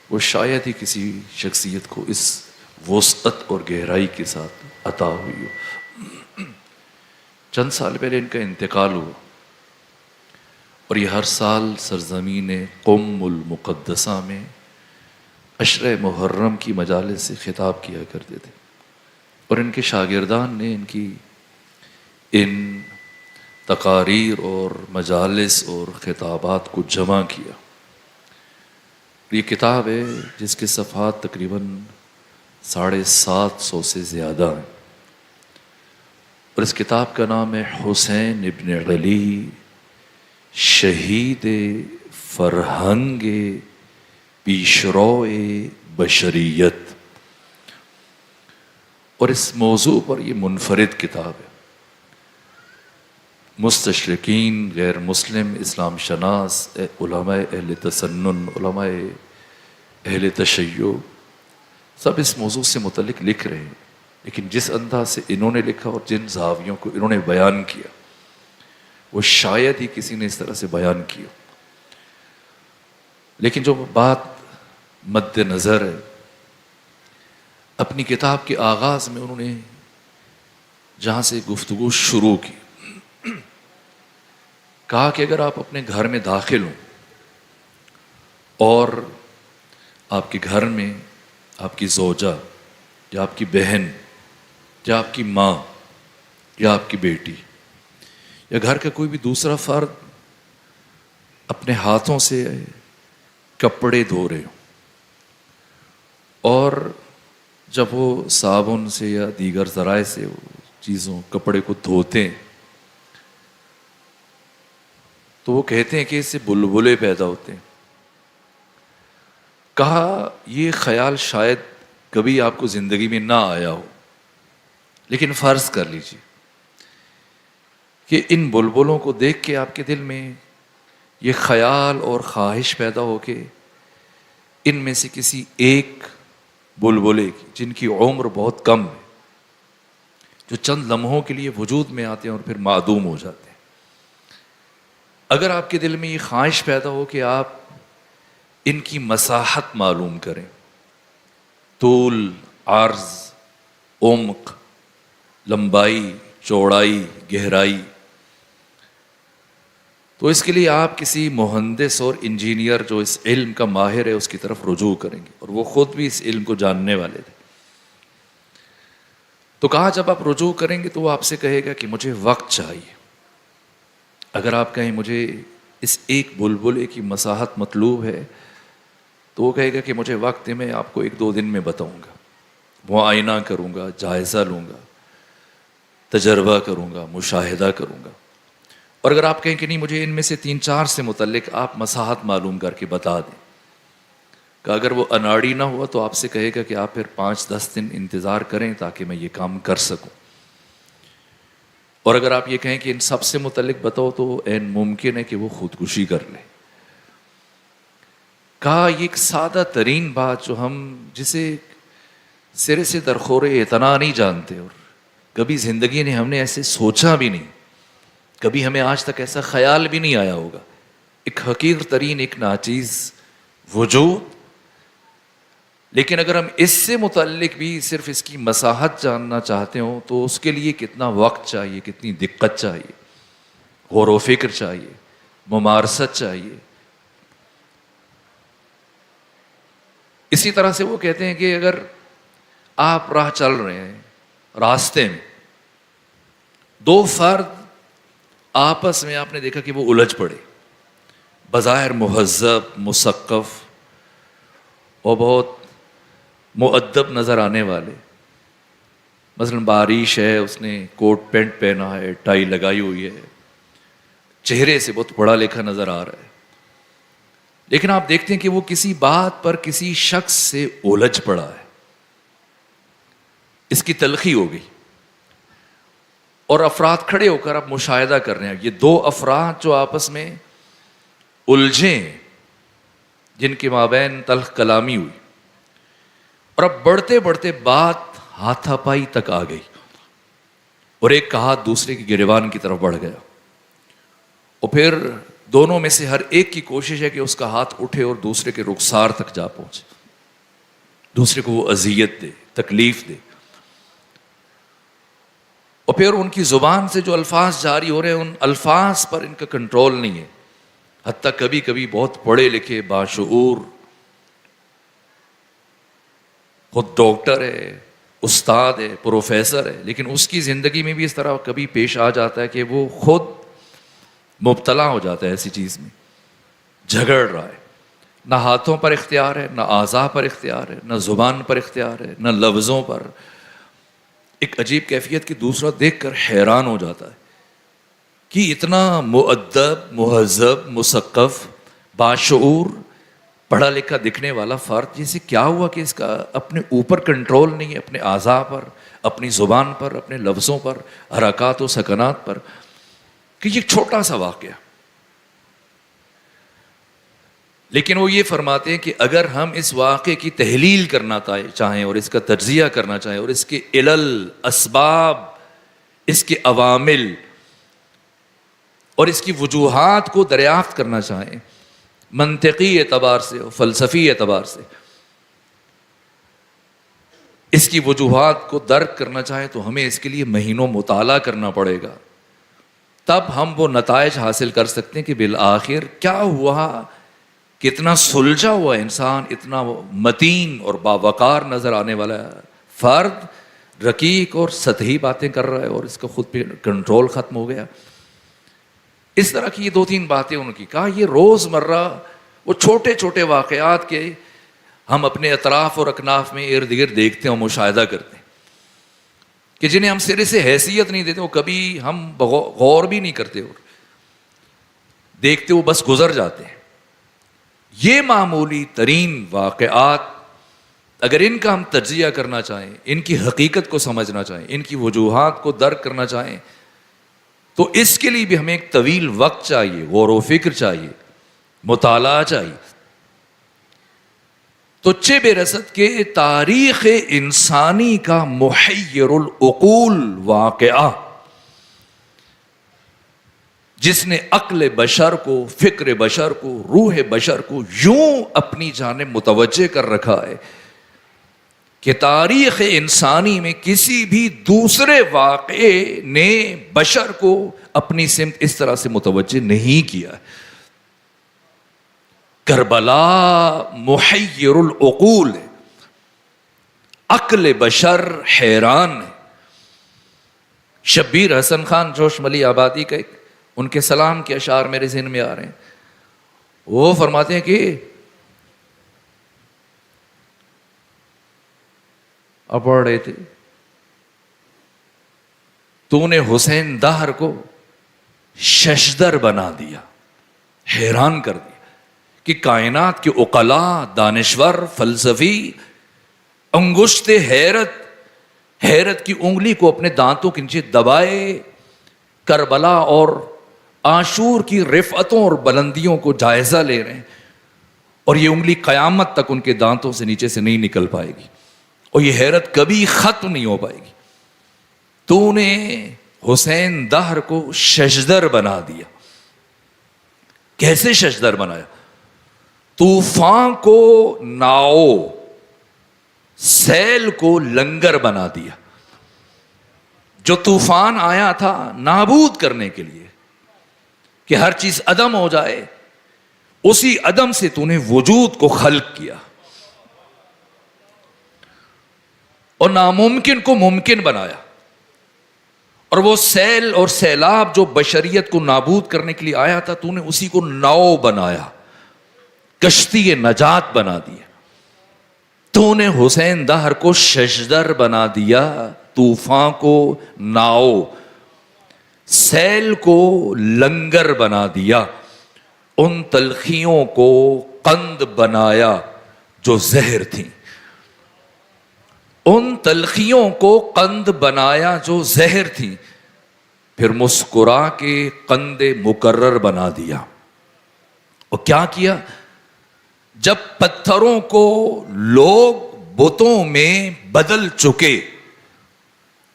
وہ شاید ہی کسی شخصیت کو اس وسعت اور گہرائی کے ساتھ عطا ہوئی ہو۔ چند سال پہلے ان کا انتقال ہوا، اور یہ ہر سال سرزمین قم المقدسہ میں عشرہ محرم کی مجالس سے خطاب کیا کرتے تھے، اور ان کے شاگردان نے ان کی ان تقاریر اور مجالس اور خطابات کو جمع کیا۔ یہ کتاب ہے جس کے صفحات تقریباً 750 سے زیادہ ہیں، اور اس کتاب کا نام ہے حسین ابن علی شہید فرہنگ پیشرو بشریت، اور اس موضوع پر یہ منفرد کتاب ہے۔ مستشرقین، غیر مسلم، اسلام شناس، علماء اہل تسنن، علماء اہل تشیع سب اس موضوع سے متعلق لکھ رہے ہیں، لیکن جس انداز سے انہوں نے لکھا اور جن زاویوں کو انہوں نے بیان کیا وہ شاید ہی کسی نے اس طرح سے بیان کیا۔ لیکن جو بات مد نظر ہے، اپنی کتاب کے آغاز میں انہوں نے جہاں سے گفتگو شروع کی، کہا کہ اگر آپ اپنے گھر میں داخل ہوں اور آپ کے گھر میں آپ کی زوجہ یا آپ کی بہن یا آپ کی ماں یا آپ کی بیٹی یا گھر کا کوئی بھی دوسرا فرد اپنے ہاتھوں سے کپڑے دھو رہے ہوں، اور جب وہ صابن سے یا دیگر ذرائع سے وہ چیزوں کپڑے کو دھوتے ہیں تو وہ کہتے ہیں کہ اس سے بلبلے پیدا ہوتے ہیں۔ کہا یہ خیال شاید کبھی آپ کو زندگی میں نہ آیا ہو، لیکن فرض کر لیجیے کہ ان بلبلوں کو دیکھ کے آپ کے دل میں یہ خیال اور خواہش پیدا ہو کہ ان میں سے کسی ایک بلبلے کی، جن کی عمر بہت کم ہے، جو چند لمحوں کے لیے وجود میں آتے ہیں اور پھر معدوم ہو جاتے ہیں، اگر آپ کے دل میں یہ خواہش پیدا ہو کہ آپ ان کی مساحت معلوم کریں، طول، عرض، عمق، لمبائی، چوڑائی، گہرائی، تو اس کے لیے آپ کسی مہندس اور انجینئر جو اس علم کا ماہر ہے اس کی طرف رجوع کریں گے، اور وہ خود بھی اس علم کو جاننے والے تھے۔ تو کہا جب آپ رجوع کریں گے تو وہ آپ سے کہے گا کہ مجھے وقت چاہیے۔ اگر آپ کہیں مجھے اس ایک بلبلے کی مساحت مطلوب ہے تو وہ کہے گا کہ مجھے وقت ہے، میں آپ کو 1-2 دن میں بتاؤں گا، معائنہ کروں گا، جائزہ لوں گا، تجربہ کروں گا، مشاہدہ کروں گا۔ اور اگر آپ کہیں کہ نہیں مجھے ان میں سے 3-4 سے متعلق آپ مساحت معلوم کر کے بتا دیں، کہ اگر وہ اناڑی نہ ہوا تو آپ سے کہے گا کہ آپ پھر 5-10 دن انتظار کریں تاکہ میں یہ کام کر سکوں۔ اور اگر آپ یہ کہیں کہ ان سب سے متعلق بتاؤ تو عین ممکن ہے کہ وہ خودکشی کر لے۔ کہا یہ ایک سادہ ترین بات جو ہم جسے سرے سے درخور اعتنا نہیں جانتے، اور کبھی زندگی نے ہم نے ایسے سوچا بھی نہیں، کبھی ہمیں آج تک ایسا خیال بھی نہیں آیا ہوگا، ایک حقیر ترین، ایک ناچیز وجود، لیکن اگر ہم اس سے متعلق بھی صرف اس کی مساحت جاننا چاہتے ہوں تو اس کے لیے کتنا وقت چاہیے، کتنی دقت چاہیے، غور و فکر چاہیے، ممارست چاہیے۔ اسی طرح سے وہ کہتے ہیں کہ اگر آپ راہ چل رہے ہیں، راستے میں 2 فرد آپس میں آپ نے دیکھا کہ وہ الجھ پڑے، بظاہر مہذب، مثقف اور بہت مؤدب نظر آنے والے، مثلا بارش ہے، اس نے کوٹ پینٹ پہنا ہے، ٹائی لگائی ہوئی ہے، چہرے سے بہت پڑھا لکھا نظر آ رہا ہے، لیکن آپ دیکھتے ہیں کہ وہ کسی بات پر کسی شخص سے الجھ پڑا ہے، اس کی تلخی ہو گئی، اور افراد کھڑے ہو کر اب مشاہدہ کر رہے ہیں، یہ 2 افراد جو آپس میں الجھے ہیں، جن کے مابین تلخ کلامی ہوئی، اور اب بڑھتے بڑھتے بات ہاتھا پائی تک آ گئی، اور ایک کا ہاتھ دوسرے کی گریبان کی طرف بڑھ گیا، اور پھر دونوں میں سے ہر ایک کی کوشش ہے کہ اس کا ہاتھ اٹھے اور دوسرے کے رخسار تک جا پہنچے۔ دوسرے کو وہ اذیت دے، تکلیف دے، اور پھر ان کی زبان سے جو الفاظ جاری ہو رہے ہیں ان الفاظ پر ان کا کنٹرول نہیں ہے. حتیٰ کبھی کبھی بہت پڑھے لکھے باشعور، خود ڈاکٹر ہے، استاد ہے، پروفیسر ہے، لیکن اس کی زندگی میں بھی اس طرح کبھی پیش آ جاتا ہے کہ وہ خود مبتلا ہو جاتا ہے ایسی چیز میں، جھگڑ رہا ہے. نہ ہاتھوں پر اختیار ہے، نہ اعضاء پر اختیار ہے، نہ زبان پر اختیار ہے، نہ لفظوں پر. ایک عجیب کیفیت کہ دوسرا دیکھ کر حیران ہو جاتا ہے کہ اتنا مؤدب، مہذب، مثقف، باشعور، پڑھا لکھا دکھنے والا فرد، جسے کیا ہوا کہ اس کا اپنے اوپر کنٹرول نہیں ہے، اپنے اعضاء پر، اپنی زبان پر، اپنے لفظوں پر، حرکات و سکنات پر. کہ یہ چھوٹا سا واقعہ، لیکن وہ یہ فرماتے ہیں کہ اگر ہم اس واقعے کی تحلیل کرنا چاہیں اور اس کا تجزیہ کرنا چاہیں اور اس کے علل، اسباب، اس کے عوامل اور اس کی وجوہات کو دریافت کرنا چاہیں منطقی اعتبار سے اور فلسفی اعتبار سے، اس کی وجوہات کو درک کرنا چاہیں تو ہمیں اس کے لیے مہینوں مطالعہ کرنا پڑے گا. تب ہم وہ نتائج حاصل کر سکتے ہیں کہ بالآخر کیا ہوا، کتنا سلجھا ہوا انسان، اتنا متین اور باوقار نظر آنے والا فرد رقیق اور سطحی باتیں کر رہا ہے اور اس کا خود پہ کنٹرول ختم ہو گیا. اس طرح کی یہ 2-3 باتیں ان کی کہا. یہ روز مرہ وہ چھوٹے چھوٹے واقعات کے ہم اپنے اطراف اور اکناف میں ارد گرد دیکھتے ہیں اور مشاہدہ کرتے ہیں کہ جنہیں ہم سرے سے حیثیت نہیں دیتے، وہ کبھی ہم غور بھی نہیں کرتے اور دیکھتے وہ بس گزر جاتے ہیں. یہ معمولی ترین واقعات اگر ان کا ہم تجزیہ کرنا چاہیں، ان کی حقیقت کو سمجھنا چاہیں، ان کی وجوہات کو درک کرنا چاہیں، تو اس کے لیے بھی ہمیں ایک طویل وقت چاہیے، غور و فکر چاہیے، مطالعہ چاہیے. تو چہ بے رسد کے تاریخ انسانی کا محیر العقول واقعہ، جس نے عقل بشر کو، فکر بشر کو، روح بشر کو یوں اپنی جانب متوجہ کر رکھا ہے کہ تاریخ انسانی میں کسی بھی دوسرے واقعے نے بشر کو اپنی سمت اس طرح سے متوجہ نہیں کیا. کربلا محیر العقول ہے، عقل بشر حیران ہے. شبیر حسن خان جوش ملی آبادی کا ایک ان کے سلام کے اشعار میرے ذہن میں آ رہے ہیں. وہ فرماتے ہیں کہ اب پڑھ رہے تھے، تو نے حسین دہر کو ششدر بنا دیا، حیران کر دیا کہ کائنات کے عقلاء، دانشور، فلسفی انگشت حیرت کی انگلی کو اپنے دانتوں کے نیچے دبائے کربلا اور عاشور کی رفعتوں اور بلندیوں کو جائزہ لے رہے ہیں، اور یہ انگلی قیامت تک ان کے دانتوں سے نیچے سے نہیں نکل پائے گی اور یہ حیرت کبھی ختم نہیں ہو پائے گی. تو نے حسین دہر کو ششدر بنا دیا. کیسے ششدر بنایا؟ طوفان کو ناؤ، سیل کو لنگر بنا دیا. جو طوفان آیا تھا نابود کرنے کے لیے کہ ہر چیز عدم ہو جائے، اسی عدم سے تو نے وجود کو خلق کیا اور ناممکن کو ممکن بنایا. اور وہ سیل اور سیلاب جو بشریت کو نابود کرنے کے لیے آیا تھا، تو نے اسی کو ناؤ بنایا، کشتی نجات بنا دیا. تو نے حسین دہر کو ششدر بنا دیا، طوفان کو ناؤ، سیل کو لنگر بنا دیا، ان تلخیوں کو قند بنایا جو زہر تھیں. ان تلخیوں کو قند بنایا جو زہر تھیں، پھر مسکرا کے قند مکرر بنا دیا. اور کیا کیا؟ جب پتھروں کو لوگ بتوں میں بدل چکے،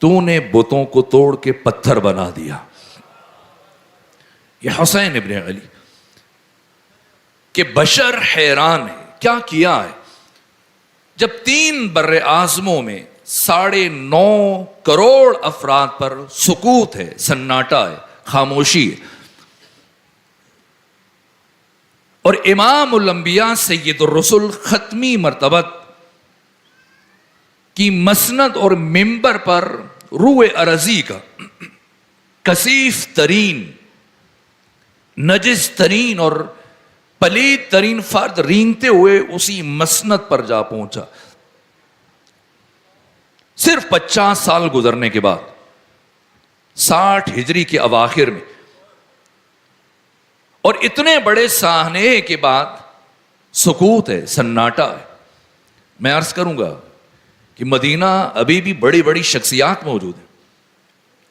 تو نے بتوں کو توڑ کے پتھر بنا دیا. یہ حسین ابن علی کہ بشر حیران ہے، کیا کیا ہے. جب 3 بر اعظموں میں 9.5 کروڑ افراد پر سکوت ہے، سناٹا ہے، خاموشی ہے، اور امام الانبیاء سید الرسل ختمی مرتبت کی مسند اور ممبر پر روح ارضی کا کثیف ترین، نجس ترین اور پلید ترین فرد رینگتے ہوئے اسی مسند پر جا پہنچا، صرف 50 سال گزرنے کے بعد، 60 ہجری کے اواخر میں، اور اتنے بڑے سانحے کے بعد سکوت ہے، سناٹا ہے۔ میں عرض کروں گا کہ مدینہ ابھی بھی بڑی بڑی شخصیات موجود ہیں،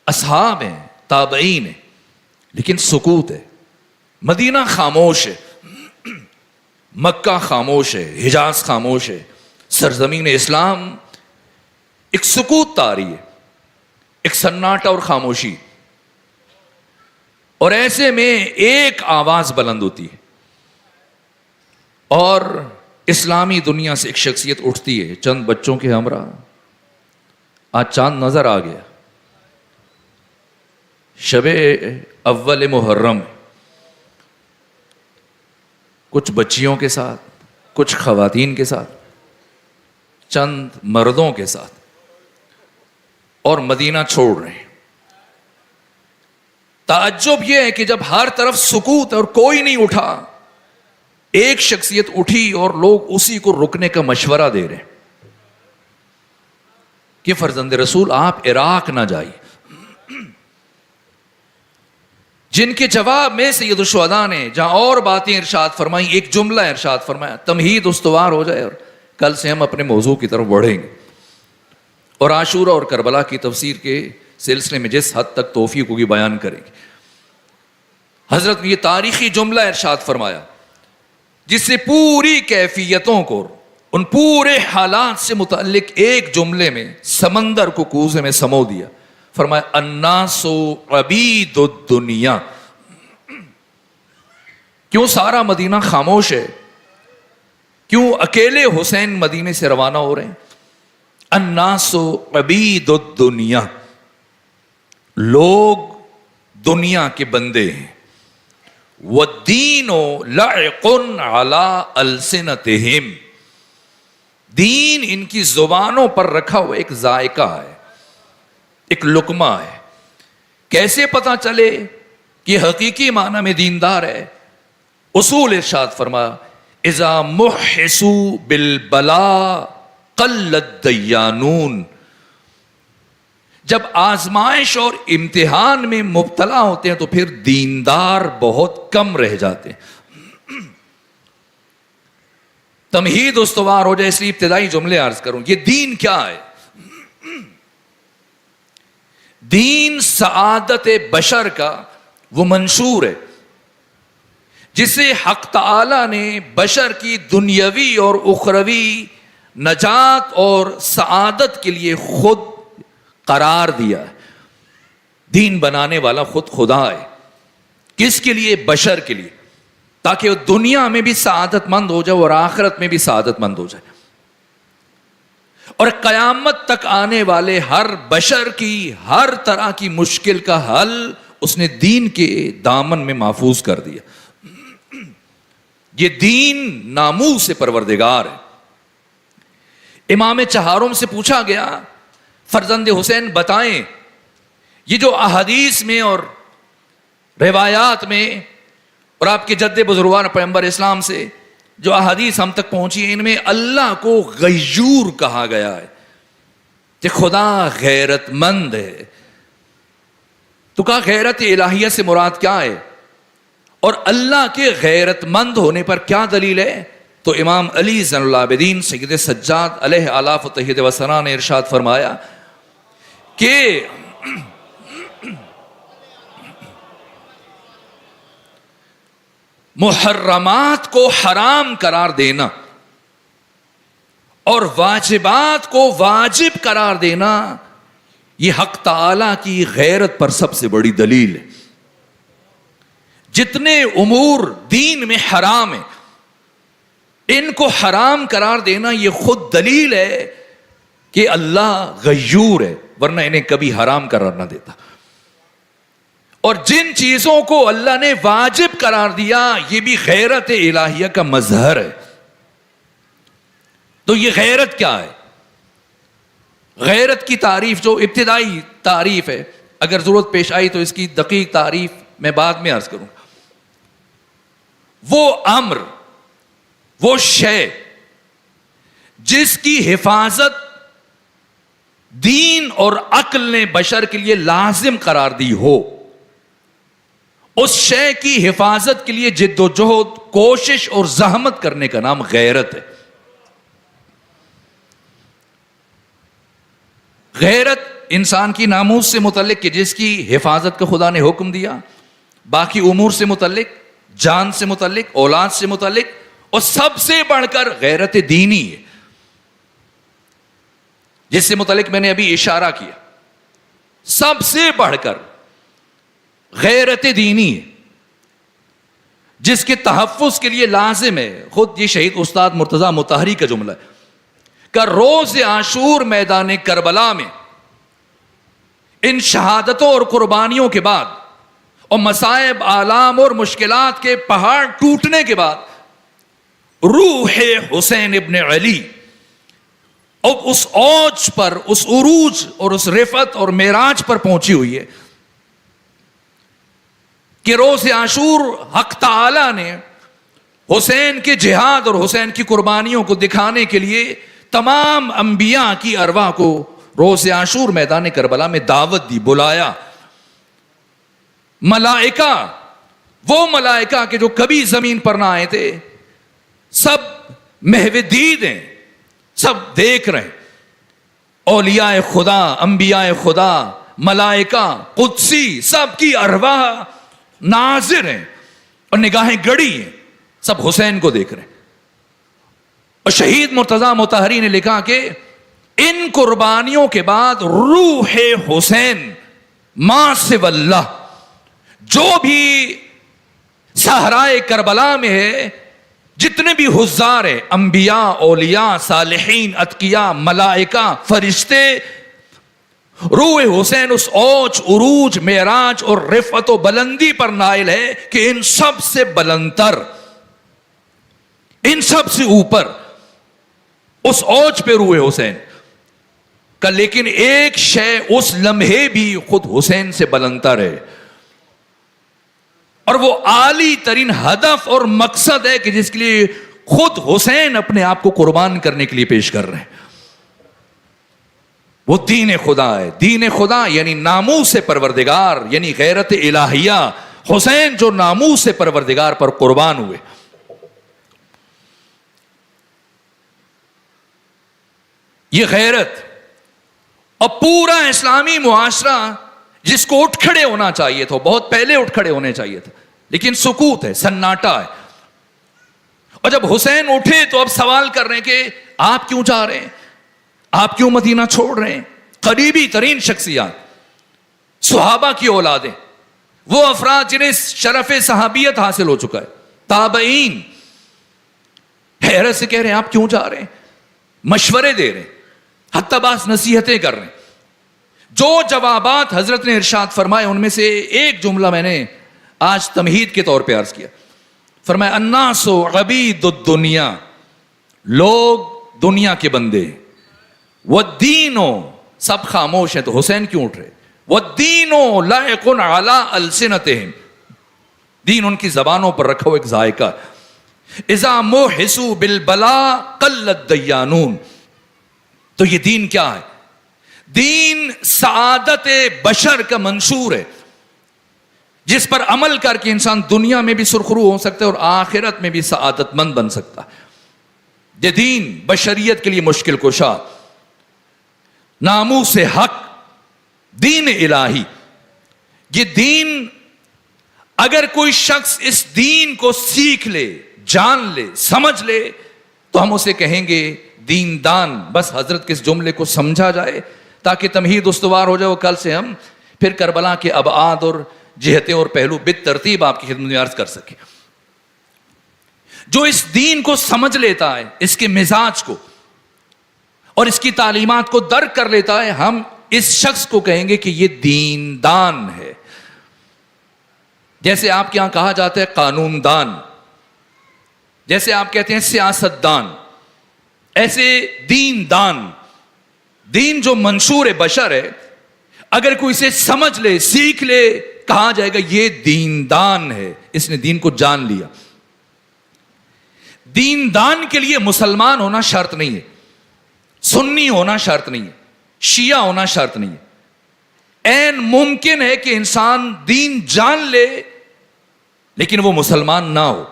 اصحاب ہیں، تابعین ہیں، لیکن سکوت ہے۔ مدینہ خاموش ہے، مکہ خاموش ہے، حجاز خاموش ہے، سرزمین اسلام ایک سکوت طاری ہے، ایک سناٹا اور خاموشی، اور ایسے میں ایک آواز بلند ہوتی ہے اور اسلامی دنیا سے ایک شخصیت اٹھتی ہے، چند بچوں کے ہمراہ۔ آج چاند نظر آ گیا، شب اول محرم، کچھ بچیوں کے ساتھ، کچھ خواتین کے ساتھ، چند مردوں کے ساتھ، اور مدینہ چھوڑ رہے ہیں۔ تعجب یہ ہے کہ جب ہر طرف سکوت اور کوئی نہیں اٹھا، ایک شخصیت اٹھی اور لوگ اسی کو رکنے کا مشورہ دے رہے ہیں کہ فرزند رسول آپ عراق نہ جائیے، جن کے جواب میں سید الشہداء نے جہاں اور باتیں ارشاد فرمائیں، ایک جملہ ارشاد فرمایا، تمہید استوار ہو جائے اور کل سے ہم اپنے موضوع کی طرف بڑھیں گے، اور عاشورہ اور کربلا کی تفسیر کے سلسلے میں جس حد تک توفیق ہوگی بیان کریں گے۔ حضرت نے یہ تاریخی جملہ ارشاد فرمایا جس سے پوری کیفیتوں کو، ان پورے حالات سے متعلق ایک جملے میں سمندر کو کوزے میں سمو دیا۔ فرمایا الناس عبید الدنیا۔ کیوں سارا مدینہ خاموش ہے؟ کیوں اکیلے حسین مدینے سے روانہ ہو رہے ہیں؟ الناس عبید الدنیا، لوگ دنیا کے بندے ہیں، والدین لعق علی السنتہم، دین ان کی زبانوں پر رکھا ہوا ایک ذائقہ ہے، ایک لقمہ ہے۔ کیسے پتا چلے کہ حقیقی معنی میں دیندار ہے؟ اصول ارشاد فرما اذا محسوا بالبلاء قل الدیانون، جب آزمائش اور امتحان میں مبتلا ہوتے ہیں تو پھر دیندار بہت کم رہ جاتے ہیں۔ تمہید استوار ہو جائے اس لیے ابتدائی جملے عرض کروں، یہ دین کیا ہے؟ دین سعادت بشر کا وہ منشور ہے جسے حق تعالی نے بشر کی دنیاوی اور اخروی نجات اور سعادت کے لیے خود قرار دیا ہے۔ دین بنانے والا خود خدا ہے۔ کس کے لیے؟ بشر کے لیے، تاکہ وہ دنیا میں بھی سعادت مند ہو جائے اور آخرت میں بھی سعادت مند ہو جائے، اور قیامت تک آنے والے ہر بشر کی ہر طرح کی مشکل کا حل اس نے دین کے دامن میں محفوظ کر دیا۔ یہ دین ناموس سے پروردگار ہے۔ امام چہارم سے پوچھا گیا فرزند حسین بتائیں یہ جو احادیث میں اور روایات میں اور آپ کے جد بزرگوار پیغمبر اسلام سے جو احادیث ہم تک پہنچی ہیں، ان میں اللہ کو غیور کہا گیا ہے کہ خدا غیرت مند ہے، تو کہا غیرت الہیہ سے مراد کیا ہے اور اللہ کے غیرت مند ہونے پر کیا دلیل ہے؟ تو امام علی زین العابدین سید سجاد علیہ آلاف و تحیید و ثنا نے ارشاد فرمایا کہ محرمات کو حرام قرار دینا اور واجبات کو واجب قرار دینا یہ حق تعالی کی غیرت پر سب سے بڑی دلیل ہے۔ جتنے امور دین میں حرام ہیں ان کو حرام قرار دینا یہ خود دلیل ہے کہ اللہ غیور ہے، ورنہ انہیں کبھی حرام قرار نہ دیتا. اور جن چیزوں کو اللہ نے واجب قرار دیا یہ بھی غیرت الہیہ کا مظہر ہے. تو یہ غیرت کیا ہے؟ غیرت کی تعریف جو ابتدائی تعریف ہے، اگر ضرورت پیش آئی تو اس کی دقیق تعریف میں بعد میں عرض کروں. وہ امر، وہ شے جس کی حفاظت دین اور عقل نے بشر کے لیے لازم قرار دی ہو، اس شے کی حفاظت کے لیے جد و جہد، کوشش اور زحمت کرنے کا نام غیرت ہے. غیرت انسان کی ناموس سے متعلق کہ جس کی حفاظت کا خدا نے حکم دیا، باقی امور سے متعلق، جان سے متعلق، اولاد سے متعلق، اور سب سے بڑھ کر غیرت دینی ہے جس سے متعلق میں نے ابھی اشارہ کیا. سب سے بڑھ کر غیرت دینی ہے جس کے تحفظ کے لیے لازم ہے. خود یہ شہید استاد مرتضی مطہری کا جملہ ہے کہ روز عاشور میدان کربلا میں ان شہادتوں اور قربانیوں کے بعد اور مصائب، آلام اور مشکلات کے پہاڑ ٹوٹنے کے بعد روح حسین ابن علی اور اس اوج پر، اس عروج اور اس رفعت اور معراج پر پہنچی ہوئی ہے کہ روز عاشور حق تعالی نے حسین کے جہاد اور حسین کی قربانیوں کو دکھانے کے لیے تمام انبیاء کی ارواح کو روز عاشور میدان کربلا میں دعوت دی، بلایا. ملائکہ، وہ ملائکہ کہ جو کبھی زمین پر نہ آئے تھے، سب محو دید ہیں، سب دیکھ رہے ہیں. اولیاء خدا، انبیاء خدا، ملائکہ، قدسی، سب کی ارواح ناظر ہیں اور نگاہیں گڑی ہیں، سب حسین کو دیکھ رہے ہیں. اور شہید مرتضی مطہری نے لکھا کہ ان قربانیوں کے بعد روح حسین ما سوی اللہ، جو بھی صحرائے کربلا میں ہے، جتنے بھی حضار ہیں، انبیاء، اولیاء، صالحین، اتقیاء، ملائکہ، فرشتے، روح حسین اس اوج، عروج، معراج اور رفعت و بلندی پر نائل ہے کہ ان سب سے بلندتر، ان سب سے اوپر اس اوج پہ روح حسین کا. لیکن ایک شے اس لمحے بھی خود حسین سے بلندتر ہے، اور وہ عالی ترین ہدف اور مقصد ہے کہ جس کے لیے خود حسین اپنے آپ کو قربان کرنے کے لیے پیش کر رہے ہیں. وہ دین خدا ہے. دین خدا یعنی ناموس پروردگار، یعنی غیرت الہیہ. حسین جو ناموس پروردگار پر قربان ہوئے. یہ غیرت اور پورا اسلامی معاشرہ جس کو اٹھ کھڑے ہونا چاہیے تھا، بہت پہلے اٹھ کھڑے ہونے چاہیے تھا، لیکن سکوت ہے، سناٹا ہے. اور جب حسین اٹھے تو اب سوال کر رہے ہیں کہ آپ کیوں جا رہے ہیں، آپ کیوں مدینہ چھوڑ رہے ہیں؟ قریبی ترین شخصیات، صحابہ کی اولادیں، وہ افراد جنہیں شرف صحابیت حاصل ہو چکا ہے، تابعین، حیرت سے کہہ رہے ہیں آپ کیوں جا رہے ہیں، مشورے دے رہے ہیں، حتی بعض نصیحتیں کر رہے ہیں. جو جوابات حضرت نے ارشاد فرمائے ان میں سے ایک جملہ میں نے آج تمہید کے طور پہ عرض کیا. فرمایا الناس عبید الدنیا، لوگ دنیا کے بندے، والدین، سب خاموش ہیں تو حسین کیوں اٹھ رہے؟ والدین لائق علی السنتہم، دین ان کی زبانوں پر رکھا ہوا ایک ذائقہ. اذا موحسوا بالبلاء قل الدیانون. تو یہ دین کیا ہے؟ دین سعادت بشر کا منشور ہے جس پر عمل کر کے انسان دنیا میں بھی سرخرو ہو سکتا ہے اور آخرت میں بھی سعادت مند بن سکتا ہے. یہ دین بشریت کے لیے مشکل کشا، ناموس حق، دین الہی. یہ دین اگر کوئی شخص اس دین کو سیکھ لے، جان لے، سمجھ لے تو ہم اسے کہیں گے دیندان. بس حضرت کے اس جملے کو سمجھا جائے تاکہ تمہید استوار ہو جائے. وہ کل سے ہم پھر کربلا کے ابعاد اور جہتیں اور پہلو بالترتیب آپ کی خدمت میں عرض کر سکیں. جو اس دین کو سمجھ لیتا ہے، اس کے مزاج کو اور اس کی تعلیمات کو درک کر لیتا ہے، ہم اس شخص کو کہیں گے کہ یہ دیندان ہے. جیسے آپ کے یہاں کہا جاتا ہے قانون دان، جیسے آپ کہتے ہیں سیاست دان، ایسے دین دان. دین جو منشور بشر ہے، اگر کوئی اسے سمجھ لے، سیکھ لے، کہا جائے گا یہ دیندان ہے، اس نے دین کو جان لیا. دیندان کے لیے مسلمان ہونا شرط نہیں ہے، سنی ہونا شرط نہیں ہے، شیعہ ہونا شرط نہیں ہے. عین ممکن ہے کہ انسان دین جان لے لیکن وہ مسلمان نہ ہو،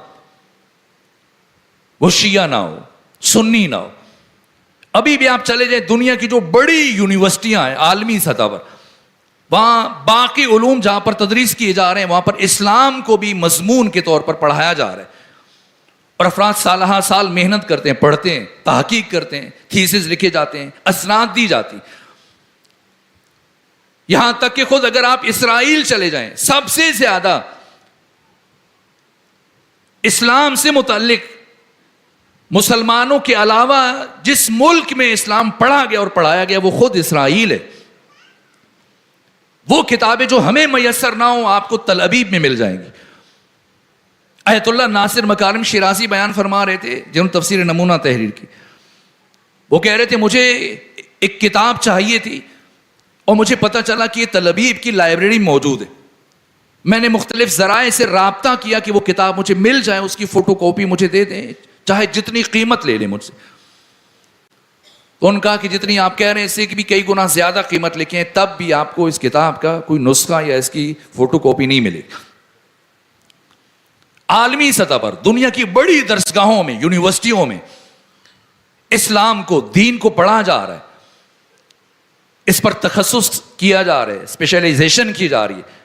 وہ شیعہ نہ ہو، سنی نہ ہو. ابھی بھی آپ چلے جائیں دنیا کی جو بڑی یونیورسٹیاں ہیں عالمی سطح پر، وہاں باقی علوم جہاں پر تدریس کیے جا رہے ہیں، وہاں پر اسلام کو بھی مضمون کے طور پر پڑھایا جا رہا ہے. اور افراد سالہ سال محنت کرتے ہیں، پڑھتے ہیں، تحقیق کرتے ہیں، تھیسز لکھے جاتے ہیں، اسناد دی جاتی. یہاں تک کہ خود اگر آپ اسرائیل چلے جائیں، سب سے زیادہ اسلام سے متعلق مسلمانوں کے علاوہ جس ملک میں اسلام پڑھا گیا اور پڑھایا گیا وہ خود اسرائیل ہے. وہ کتابیں جو ہمیں میسر نہ ہوں آپ کو تل ابیب میں مل جائیں گی. آیت اللہ ناصر مکارم شیرازی بیان فرما رہے تھے جنہوں نے تفسیر نمونہ تحریر کی. وہ کہہ رہے تھے مجھے ایک کتاب چاہیے تھی اور مجھے پتا چلا کہ یہ تل ابیب کی لائبریری موجود ہے. میں نے مختلف ذرائع سے رابطہ کیا کہ وہ کتاب مجھے مل جائے، اس کی فوٹو کاپی مجھے دے دیں، چاہے جتنی قیمت لے لیں مجھ سے. تو ان کہا کہ جتنی آپ کہہ رہے ہیں اس سے بھی کئی گنا زیادہ قیمت لکھیں تب بھی آپ کو اس کتاب کا کوئی نسخہ یا اس کی فوٹو کاپی نہیں ملے گی. عالمی سطح پر دنیا کی بڑی درسگاہوں میں، یونیورسٹیوں میں اسلام کو، دین کو پڑھا جا رہا ہے، اس پر تخصص کیا جا رہا ہے، اسپیشلائزیشن کی جا رہی ہے.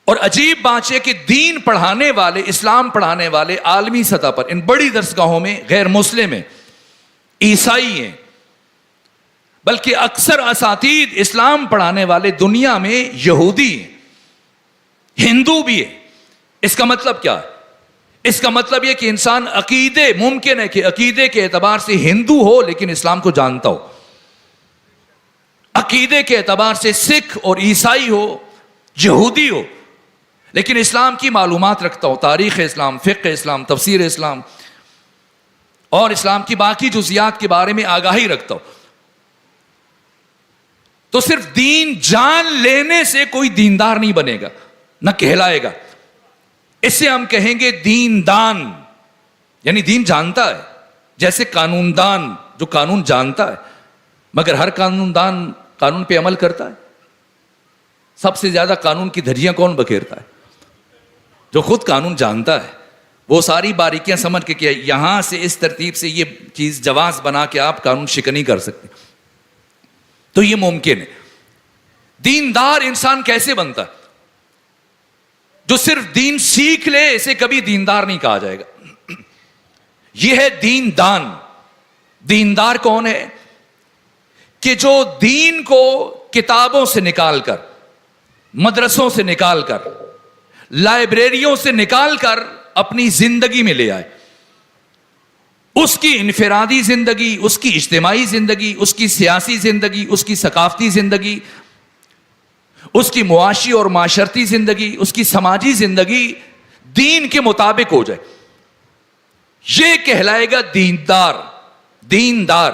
اور عجیب بات ہے کہ دین پڑھانے والے، اسلام پڑھانے والے عالمی سطح پر ان بڑی درسگاہوں میں غیر مسلم ہیں، عیسائی ہیں، بلکہ اکثر اساتید اسلام پڑھانے والے دنیا میں یہودی ہیں، ہندو بھی ہیں. اس کا مطلب کیا ہے؟ اس کا مطلب یہ کہ انسان عقیدے، ممکن ہے کہ عقیدے کے اعتبار سے ہندو ہو لیکن اسلام کو جانتا ہو، عقیدے کے اعتبار سے سکھ اور عیسائی ہو، یہودی ہو، لیکن اسلام کی معلومات رکھتا ہو، تاریخ اسلام، فقہ اسلام، تفسیر اسلام اور اسلام کی باقی جزیات کے بارے میں آگاہی رکھتا ہو. تو صرف دین جان لینے سے کوئی دیندار نہیں بنے گا، نہ کہلائے گا. اس سے ہم کہیں گے دیندان، یعنی دین جانتا ہے، جیسے قانون دان جو قانون جانتا ہے. مگر ہر قانون دان قانون پہ عمل کرتا ہے؟ سب سے زیادہ قانون کی دھجیاں کون بکھیرتا ہے؟ جو خود قانون جانتا ہے، وہ ساری باریکیاں سمجھ کے کہ یہاں سے اس ترتیب سے یہ چیز جواز بنا کے آپ قانون شکنی کر سکتے. تو یہ ممکن ہے. دیندار انسان کیسے بنتا ہے؟ جو صرف دین سیکھ لے اسے کبھی دیندار نہیں کہا جائے گا. یہ ہے دیندان. دیندار کون ہے؟ کہ جو دین کو کتابوں سے نکال کر، مدرسوں سے نکال کر، لائبریریوں سے نکال کر اپنی زندگی میں لے آئے. اس کی انفرادی زندگی، اس کی اجتماعی زندگی، اس کی سیاسی زندگی، اس کی ثقافتی زندگی، اس کی معاشی اور معاشرتی زندگی، اس کی سماجی زندگی دین کے مطابق ہو جائے. یہ کہلائے گا دیندار. دیندار.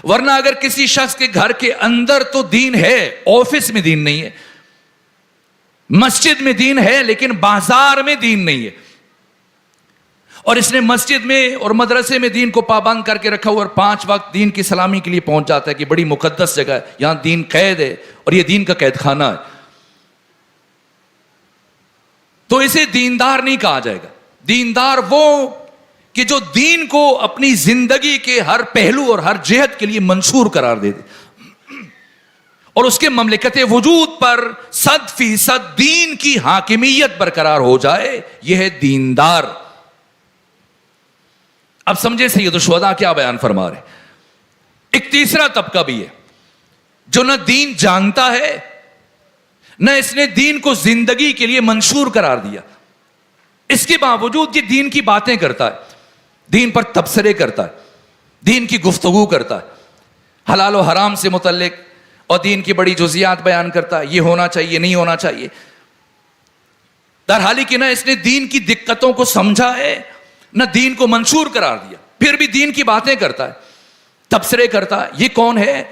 ورنہ اگر کسی شخص کے گھر کے اندر تو دین ہے، آفس میں دین نہیں ہے، مسجد میں دین ہے لیکن بازار میں دین نہیں ہے، اور اس نے مسجد میں اور مدرسے میں دین کو پابند کر کے رکھا ہوا اور 5 وقت دین کی سلامی کے لیے پہنچ جاتا ہے کہ بڑی مقدس جگہ ہے، یہاں دین قید ہے اور یہ دین کا قید خانہ ہے، تو اسے دیندار نہیں کہا جائے گا. دیندار وہ کہ جو دین کو اپنی زندگی کے ہر پہلو اور ہر جہت کے لیے منشور قرار دے دے اور اس کے مملکت وجود پر 100% دین کی حاکمیت برقرار ہو جائے. یہ ہے دیندار. اب سمجھے سید الشہداء کیا بیان فرما رہے. ایک تیسرا طبقہ بھی ہے جو نہ دین جانتا ہے، نہ اس نے دین کو زندگی کے لیے منشور قرار دیا. اس کے باوجود یہ دین کی باتیں کرتا ہے, دین پر تبصرے کرتا ہے, دین کی گفتگو کرتا ہے, حلال و حرام سے متعلق اور دین کی بڑی جزیات بیان کرتا ہے, یہ ہونا چاہیے نہیں ہونا چاہیے. درحالی کہ نہ اس نے دین کی دقتوں کو سمجھا ہے, نہ دین کو منشور قرار دیا, پھر بھی دین کی باتیں کرتا ہے, تبصرے کرتا ہے. یہ کون ہے؟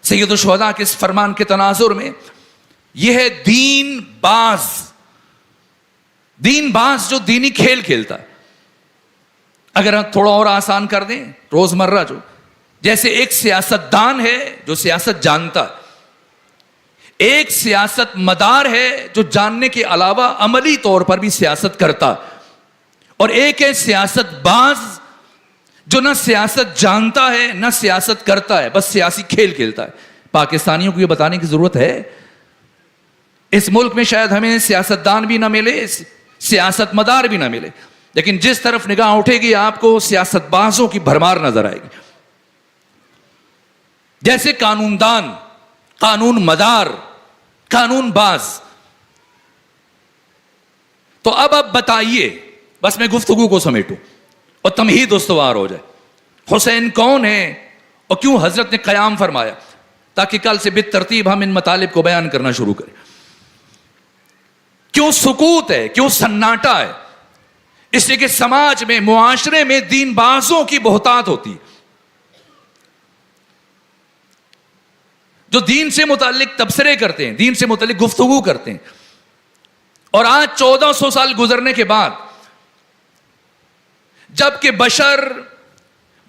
سید الشہداء کے اس فرمان کے تناظر میں یہ ہے دین باز. دین باز جو دینی کھیل کھیلتا ہے. اگر ہم تھوڑا اور آسان کر دیں, روزمرہ جو جیسے ایک سیاست دان ہے جو سیاست جانتا ہے, ایک سیاست مدار ہے جو جاننے کے علاوہ عملی طور پر بھی سیاست کرتا ہے, اور ایک ہے سیاست باز جو نہ سیاست جانتا ہے نہ سیاست کرتا ہے, بس سیاسی کھیل کھیلتا ہے. پاکستانیوں کو یہ بتانے کی ضرورت ہے, اس ملک میں شاید ہمیں سیاست دان بھی نہ ملے, سیاست مدار بھی نہ ملے, لیکن جس طرف نگاہ اٹھے گی آپ کو سیاست بازوں کی بھرمار نظر آئے گی. جیسے قانون دان, قانون مدار, قانون باز. تو اب بتائیے, بس میں گفتگو کو سمیٹوں اور تمہید استوار ہو جائے. حسین کون ہے اور کیوں حضرت نے قیام فرمایا, تاکہ کل سے بالترتیب ہم ان مطالب کو بیان کرنا شروع کریں. کیوں سکوت ہے, کیوں سناٹا ہے؟ اس لیے کہ سماج میں, معاشرے میں دین بازوں کی بہتات ہوتی ہے, جو دین سے متعلق تبصرے کرتے ہیں, دین سے متعلق گفتگو کرتے ہیں. اور آج 1400 سال گزرنے کے بعد جبکہ بشر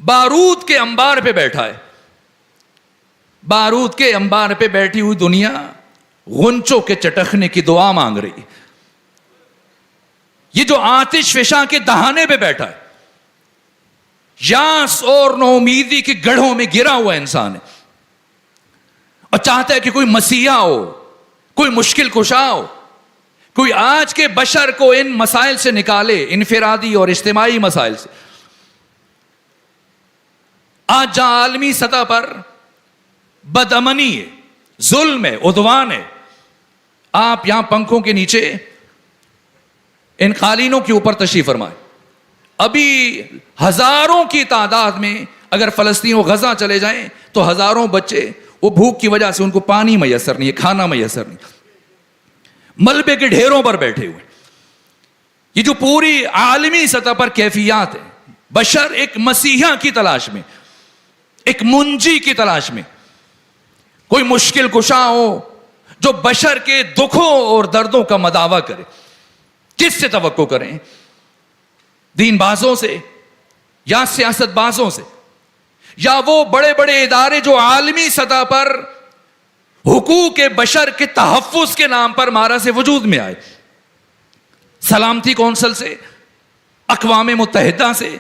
بارود کے انبار پہ بیٹھا ہے, بارود کے انبار پہ بیٹھی ہوئی دنیا غنچوں کے چٹکنے کی دعا مانگ رہی ہے. یہ جو آتش فشاں کے دہانے پہ بیٹھا ہے, یاس اور نومیدی کے گڑھوں میں گرا ہوا انسان ہے, اور چاہتا ہے کہ کوئی مسیحا ہو, کوئی مشکل کشا ہو, کوئی آج کے بشر کو ان مسائل سے نکالے, انفرادی اور اجتماعی مسائل سے. آج جہاں عالمی سطح پر بدامنی ہے, ظلم ہے, عدوان ہے, آپ یہاں پنکھوں کے نیچے ان قالینوں کے اوپر تشریف فرمائیں. ابھی ہزاروں کی تعداد میں اگر فلسطین و غزہ چلے جائیں تو ہزاروں بچے وہ بھوک کی وجہ سے ان کو پانی میسر نہیں ہے, کھانا میسر نہیں, ملبے کے ڈھیروں پر بیٹھے ہوئے. یہ جو پوری عالمی سطح پر کیفیات ہے, بشر ایک مسیحا کی تلاش میں, ایک منجی کی تلاش میں, کوئی مشکل کشا ہو جو بشر کے دکھوں اور دردوں کا مداوع کرے. کس سے توقع کریں؟ دین بازوں سے یا سیاست بازوں سے, یا وہ بڑے بڑے ادارے جو عالمی سطح پر حقوق بشر کے تحفظ کے نام پر مارا سے وجود میں آئے, سلامتی کونسل سے, اقوام متحدہ سے,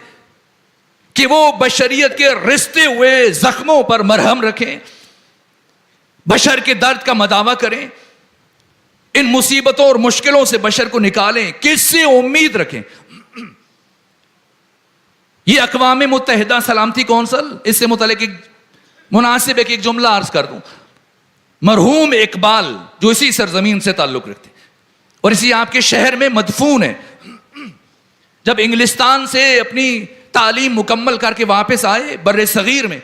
کہ وہ بشریت کے رستے ہوئے زخموں پر مرہم رکھیں, بشر کے درد کا مداوع کریں, ان مصیبتوں اور مشکلوں سے بشر کو نکالیں. کس سے امید رکھیں؟ یہ اقوام متحدہ سلامتی کونسل, اس سے متعلق ایک مناسب ایک جملہ عرض کر دوں. مرحوم اقبال جو اسی سرزمین سے تعلق رکھتے اور اسی آپ کے شہر میں مدفون ہے, جب انگلستان سے اپنی تعلیم مکمل کر کے واپس آئے بر صغیر میں,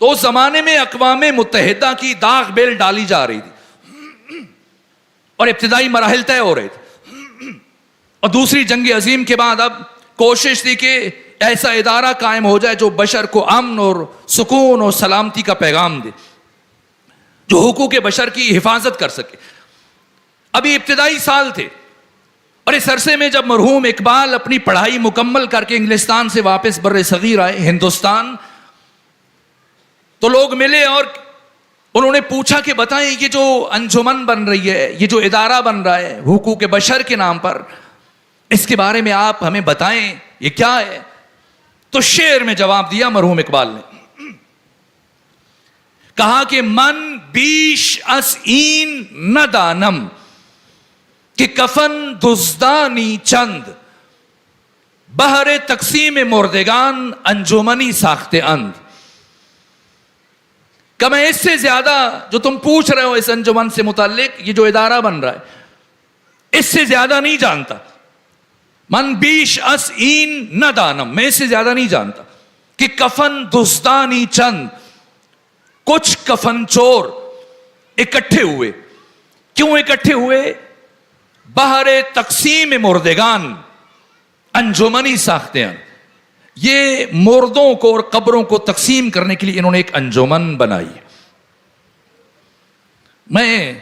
تو اس زمانے میں اقوام متحدہ کی داغ بیل ڈالی جا رہی تھی اور ابتدائی مراحل طے ہو رہے تھے. اور دوسری جنگ عظیم کے بعد اب کوشش تھی کہ ایسا ادارہ قائم ہو جائے جو بشر کو امن اور سکون اور سلامتی کا پیغام دے, جو حقوق بشر کی حفاظت کر سکے. ابھی ابتدائی سال تھے, اور اس عرصے میں جب مرحوم اقبال اپنی پڑھائی مکمل کر کے انگلستان سے واپس بر صغیر آئے ہندوستان, تو لوگ ملے اور انہوں نے پوچھا کہ بتائیں یہ جو انجمن بن رہی ہے, یہ جو ادارہ بن رہا ہے حقوق بشر کے نام پر, اس کے بارے میں آپ ہمیں بتائیں یہ کیا ہے. تو شعر میں جواب دیا مرحوم اقبال نے, کہا کہ من بیش از این ندانم کہ کفن دزدانی چند, بہر تقسیم مردگان انجمنی ساختے اند. کہ میں اس سے زیادہ جو تم پوچھ رہے ہو اس انجمن سے متعلق, یہ جو ادارہ بن رہا ہے, اس سے زیادہ نہیں جانتا. من بیش از این نہ دانم، میں اس سے زیادہ نہیں جانتا کہ کفن دزدانی چند، کچھ کفن چور اکٹھے ہوئے. کیوں اکٹھے ہوئے؟ بہر تقسیم مردگان انجمنی ساختے ہیں. یہ مردوں کو اور قبروں کو تقسیم کرنے کے لیے انہوں نے ایک انجمن بنائی. میں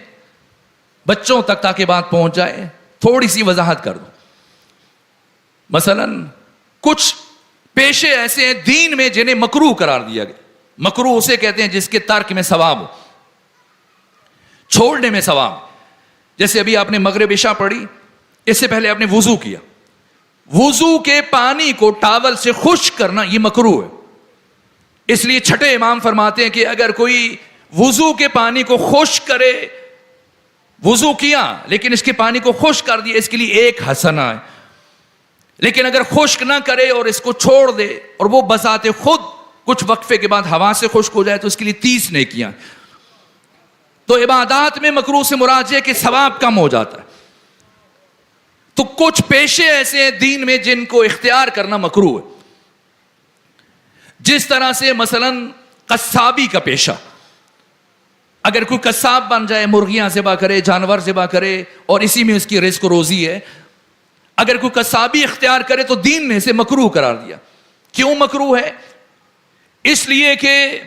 بچوں تک تاکہ بات پہنچ جائے تھوڑی سی وضاحت کر دوں. مثلا کچھ پیشے ایسے ہیں دین میں جنہیں مکروہ قرار دیا گیا. مکروہ اسے کہتے ہیں جس کے ترک میں ثواب ہو، چھوڑنے میں ثواب. جیسے ابھی آپ نے مغرب عشاء پڑھی، اس سے پہلے آپ نے وضو کیا، وضو کے پانی کو ٹاول سے خشک کرنا یہ مکروہ ہے. اس لیے چھٹے امام فرماتے ہیں کہ اگر کوئی وضو کے پانی کو خشک کرے، وضو کیا لیکن اس کے پانی کو خشک کر دیا، اس کے لیے ایک حسنہ ہے. لیکن اگر خشک نہ کرے اور اس کو چھوڑ دے اور وہ بذات خود کچھ وقفے کے بعد ہوا سے خشک ہو جائے تو اس کے لیے 30 نیکیاں. تو عبادات میں مکروہ سے مراد ہے کہ ثواب کم ہو جاتا ہے. تو کچھ پیشے ایسے ہیں دین میں جن کو اختیار کرنا مکروہ ہے. جس طرح سے مثلا قصابی کا پیشہ، اگر کوئی قصاب بن جائے، مرغیاں ذبح کرے، جانور ذبح کرے اور اسی میں اس کی رزق و روزی ہے، اگر کوئی قصابی اختیار کرے تو دین نے اسے مکروہ قرار دیا. کیوں مکروہ ہے؟ اس لیے کہ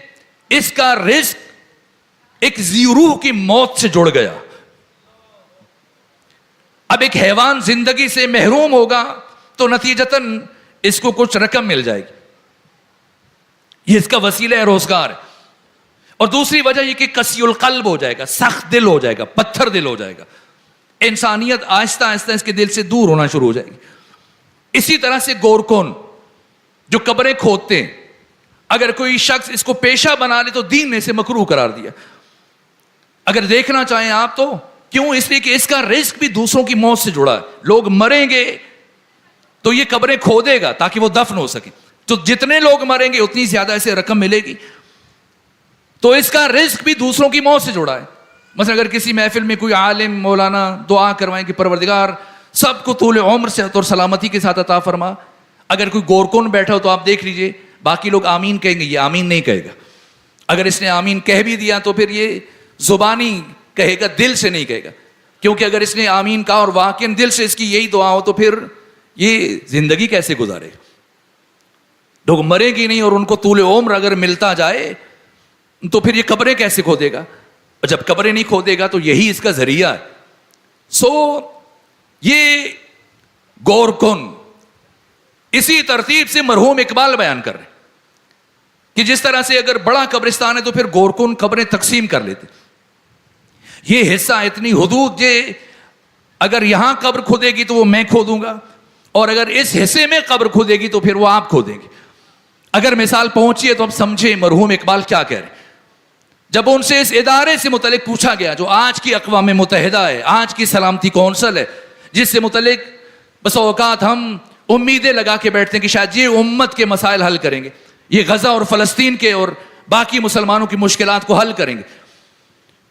اس کا رزق ایک ذی روح کی موت سے جڑ گیا. اب ایک حیوان زندگی سے محروم ہوگا تو نتیجتاً اس کو کچھ رقم مل جائے گی، یہ اس کا وسیلہ ہے، روزگار ہے. اور دوسری وجہ یہ کہ قسی القلب ہو جائے گا، سخت دل ہو جائے گا، پتھر دل ہو جائے گا. انسانیت آہستہ آہستہ اس کے دل سے دور ہونا شروع ہو جائے گی. اسی طرح سے گورکون جو قبریں کھودتے ہیں، اگر کوئی شخص اس کو پیشہ بنا لے تو دین نے اسے مکروہ قرار دیا. اگر دیکھنا چاہیں آپ تو کیوں؟ اس لیے کہ اس کا رزق بھی دوسروں کی موت سے جڑا ہے. لوگ مریں گے تو یہ قبریں کھودے گا تاکہ وہ دفن ہو سکے. تو جتنے لوگ مریں گے اتنی زیادہ اسے رقم ملے گی. تو اس کا رزق بھی دوسروں کی موت سے جڑا ہے. مثلا اگر کسی محفل میں کوئی عالم مولانا دعا کروائیں کہ پروردگار سب کو طول عمر صحت اور سلامتی کے ساتھ عطا فرما، اگر کوئی گورکون بیٹھا ہو تو آپ دیکھ لیجئے باقی لوگ آمین کہیں گے، یہ آمین نہیں کہے گا. اگر اس نے آمین کہہ بھی دیا تو پھر یہ زبانی کہے گا، دل سے نہیں کہے گا. کیونکہ اگر اس نے آمین کہا اور واقعاً دل سے اس کی یہی دعا ہو تو پھر یہ زندگی کیسے گزارے گا؟ لوگ مریں گی نہیں اور ان کو طول عمر اگر ملتا جائے تو پھر یہ قبریں کیسے کھودے گا؟ اور جب قبریں نہیں کھودے گا تو یہی اس کا ذریعہ ہے. یہ گورکن اسی ترتیب سے مرحوم اقبال بیان کر رہے کہ جس طرح سے اگر بڑا قبرستان ہے تو پھر گورکن قبریں تقسیم کر لیتے. یہ حصہ اتنی حدود یہ اگر یہاں قبر کھودے گی تو وہ میں کھودوں گا، اور اگر اس حصے میں قبر کھودے گی تو پھر وہ آپ کھودیں گے. اگر مثال پہنچی ہے تو اب سمجھیں مرحوم اقبال کیا کہہ رہے ہیں. جب ان سے اس ادارے سے متعلق پوچھا گیا جو آج کی اقوام متحدہ ہے، آج کی سلامتی کونسل ہے، جس سے متعلق بس اوقات ہم امیدیں لگا کے بیٹھتے ہیں کہ شاید یہ امت کے مسائل حل کریں گے، یہ غزہ اور فلسطین کے اور باقی مسلمانوں کی مشکلات کو حل کریں گے.